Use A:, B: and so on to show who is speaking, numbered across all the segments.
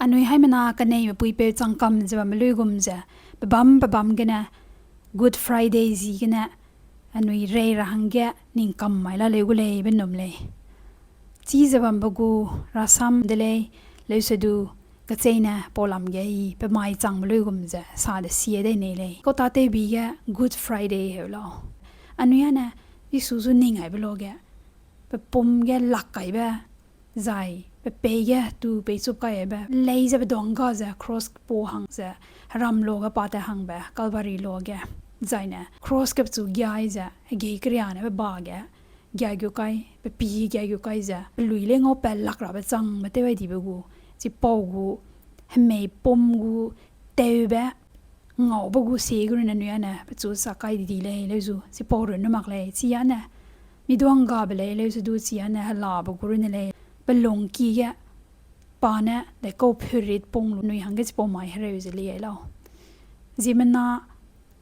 A: อันนี้ให้มันนากันในแบบปุยเปจังกำจะแบบมาลุยกุมจะบะบัมกันนะ Good Friday สิกันนะอันนี้เร่ระหังแกนิ่งกำไม่ละเลยกูเลยเป็นนมเลยจีจะบัมบกูรัสมเดเลยเลยสุดูก็เจนะพอลำแกอีเป็นไม้จังมาลุยกุมจะสาดเสียได้เนเลยก็ตาเตบีแก Good Friday เหรอล่ะอันนี้นะที่สูสุนิ่งไงไปโลแกเป็นปุ่มแกหลักไก่แบบใจเป็นเปย์แกตูไปซุปไก่แบบเลยจะไปดองก็จะ cross ปูหังจะรำโลก็ปาแต่หังแบบกัลบารีโลแกใจนะ cross กับจูยายจะเกย์กรียนแบบบ้าแกยายกูไก่เป็นปียายกูไก่จะลุยเล่งเอาเป็นหลักระเป็นจังมาเตไว้ดีไปกูจิปอกูให้ไม่ปุ่มกูเตวแบบเงาบกูเสียกูนั่นเนี่ยนะเป็นจูสักไก่ดีๆเลยจูจิปอรุ่นน้ำมักเลยเสียนะมีดวงกาบเลยจูดูเสียนะฮัลโหลบกูรุ่นเลยเป็นหลงกี้แกปานะแต่ก็เพื่อริดปงลุยหังก็จะปมไม่ให้เราจะเลี้ยเราจีมันน่ะ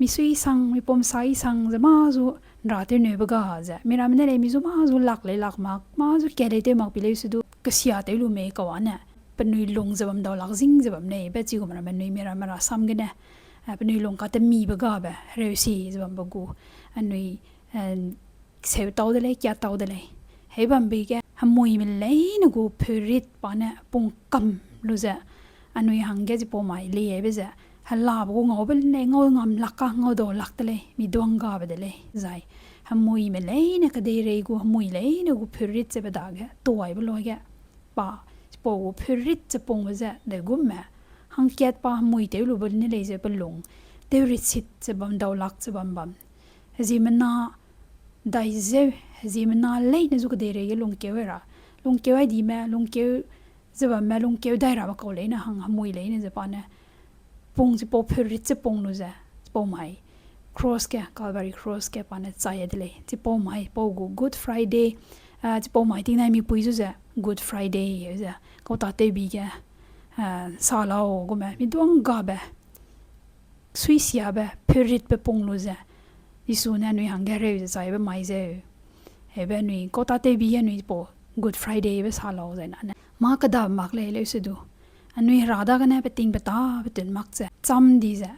A: มีสุยสังมีปมสายสังจะมาจูราตรีเนื้อบกาจะมีรามันเลยมีจูมาจูหลักเลยหลักมากมาจูแก่เลยเตมักไปเลยสุดก็เสียเตลูเมกว่านะเป็นนุยลงจะบัมดาวหลักซิงจะบัมเนี่ยเป็นจีกุมันเป็นนุยมีรามันราซ้ำกันนะเป็นนุยลงก็แต่มีบกาแบบเราสิจะบัมบกูอันนุยเสียเต้าเดเลยแก่เต้าเดเลยให้บัมไปแกหมวยมันเลยนะกูเพื่อริดปานเนี่ยปงกำรู้จักอันนี้หังแกจะปมไม่เลยไปจ้ะฮัลโหลกูเงาเป็นเลยเงางำลักกะเงาโดลักตะเลยมีดวงกาบเดเลยใจหมวยมันเลยนะก็ได้เลยกูหมวยเลยนะกูเพื่อริดจะไปด่าแกตัวไอ้บลอยแกป่าปกูเพื่อริดจะปงไปจ้ะเดี๋ยวกูแม่หังแกป่าหมวยเดี๋ยวรู้บนนี่เลยจะเป็นหลงเดี๋ยวริดสิจะบัมดาวลักจะบัมจีมันน่าได้เจ้าจีมันน่าเลยนะจุกเดรย์ลงเกี่ยวอะไรลงเกี่ยวไอ้ดีแม่ลงเกี่ยวจะแบบแม่ลงเกี่ยวได้หรือเปล่าเลยนะหังมวยเลยนะจะปานเนี่ยปงจะปอบเพื่อริจะปงนู้จะปองไม่ cross แกกัลบารี cross แกปานเนี่ยใจเลยจะปองไม่ปอกู Good Friday จะปองไม่ที่ไหนมีปุยจุจะ Good Friday จะก็ตัดเตบีแกซาลาโอกูแม่มีดวงกาแบบสวิสยาแบบเพื่อริไปปงนู้จะที่สุดเนี่ยหนุ่ยหังแกเรียจะใจแบบไม่เจ้าเฮ้ยแบบหนุ่ยก็ตัดเตบีหนุ่ยปอGood Friday ไปซาลาโอใจนั้นมากระดับมากเลยสุดดูอันนี้ราดากันเนี่ยไปติ้งไปตาไปตื่นมักจะจำดีจะ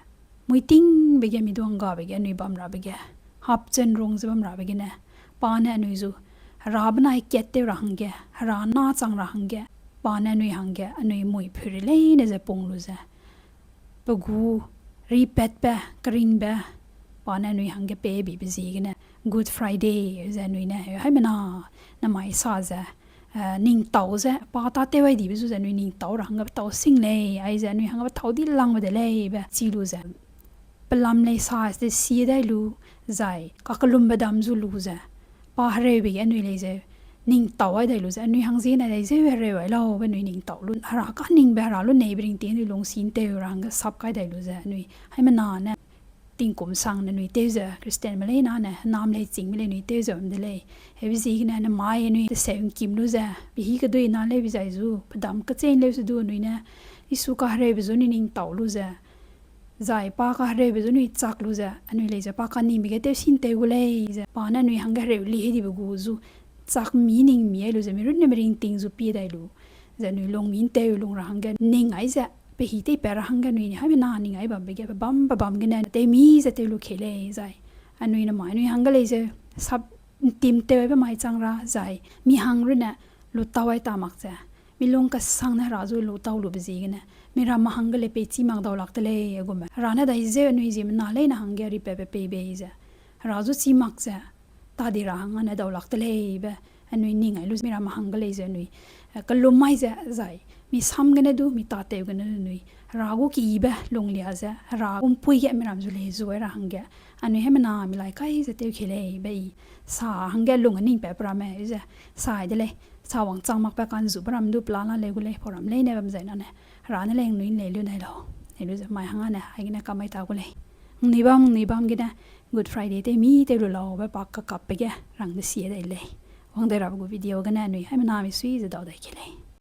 A: มุยติ้งไปแกมีดวงกาไปแกหนุ่ยบัมราไปแกฮับเจนรงจะบัมราไปแกเนี่ยปานเนี่ยหนุ่ยจูราบนายเกตเตอร์หังแกราหน้าจังราหังแกปานเนี่ยหนุ่ยหังแกอันนี้มุยเพื่อเลยเนี่ยจะปงรู้จะปกูรีเปตไปกริงไปปานเนี่ยหนุ่ยหังแกเป๊ะบีไปสิกันเนี่ย Good Friday จะหนุ่ยเนี่ยให้มันน่าไม่ซาจะนิ่งเต่าจะปาตาเตไว้ดีไปสุดจะหนุ่ยนิ่งเต่าหังกับเต่าสิงเลยไอ้จะหนุ่ยหังกับเต่าที่ลังไปเลยแบบจีรู้จะเป็นลำเลยซาจะเสียได้รู้ใจก็กลุ่มไปดำจูรู้จะปาเรย์ไปหนุ่ยเลยจะนิ่งเต่าไว้ได้รู้จะหนุ่ยหังซีน่ะเลยจะเรย์ไว้เราเป็นหนุ่ยนิ่งเต่าลุ้นหาก็นิ่งไปหาลุ้นในบริงเตียนหนุ่ยลงสินเตอหังกับซับก็ได้รู้จะหนุ่ยให้มันนานเนี่ยติงกุมสังเนี่ยหนุ่ยเตจะคริสเตียนมาเลยนะเนี่ยน้ำเลยจริงมาเลยหนุ่ยเตจะมันเลยเฮ้ยวิธีกันเนี่ยไม่หนุ่ยจะเสียงกิมรู้จะไปฮีก็ด้วยนั่นเลยวิจัยจูพดำก็เจนเลยสุดดูหนุ่ยเนี่ยที่สุก็เรย์ไปจูนี่นิ่งเต่ารู้จะใจป้าก็เรย์ไปจูนี่จักรู้จะอันนี้เลยจะป้าก็นิ่งไปก็เตสินเตกุเลยจะป้าเนี่ยหนุ่ยหังก็เรย์ลีให้ดีไปกูจูจักมีนิ่งมีไอ้รู้จะไม่รู้เนี่ยไม่ริงติงจูปีได้รู้จะหนุ่ยลงมีนเตลงรังกันนิ่งไอ้จะไปฮีเตไปรังกันหนุ่ยให้มันนานนิ่งไอ้บัมไปแกไปบัมกันเนี่ยเตมีจะเตลุเคเลยใจอันนี้นะหมายหนุ่ยหังก็เลยจะซับติมเตยไปไม่จังระใจมีหังรุ่นเนี่ยลุตาไว้ตามักจะมีลงกระสังเนี่ยราจูลุตาลุบจีกันเนี่ยมีรามาหังก็เลยไปจีมักดาวลักตะเลยกูมั้ยร้านเนี่ยได้เจอหนุ่ยจีมันน่าเลยนะหังแกรีไปเบยจะราจูจีมักจะตาดีราหังเนี่ยดาวลักตะเลยแบบอันนี้นิ่งไงรู้มีรามาหังก็เลยจะหนุ่ยก็ลมไม่จะใจมีซ้ำกันเนี่ยดูมีตาเตวกันเนี่ยหนุ่ยรากูกีบะลงเลียจะรากุมปุยแกไม่รำจุเลยสวยราหังแกอันนี้ให้มันนามีหลายใครจะเตวเคเลยไปสาหังแกลงอันนิ่งไปปราแม่จะสายได้เลยสาวังจังมักไปการสูบรำดูปลาละเลยกูเลยพอรำเลยเนี่ยแบบใจนั่นเนี่ยร้านนั่นเลยหนุ่ยเลยเรื่องไหนหรอเห็นรู้จะไม่หังอันเนี่ยไอ้กินก็ไม่ตากูเลยนี่บ้างกินนะ Good Friday เตมีเตลุเราไปปักกับไปแกรังเสียได้เลยวังได้รับกูวิดีโอกันแน่หนุ่ยให้มันนามีสวีจะดาวได้เคเลย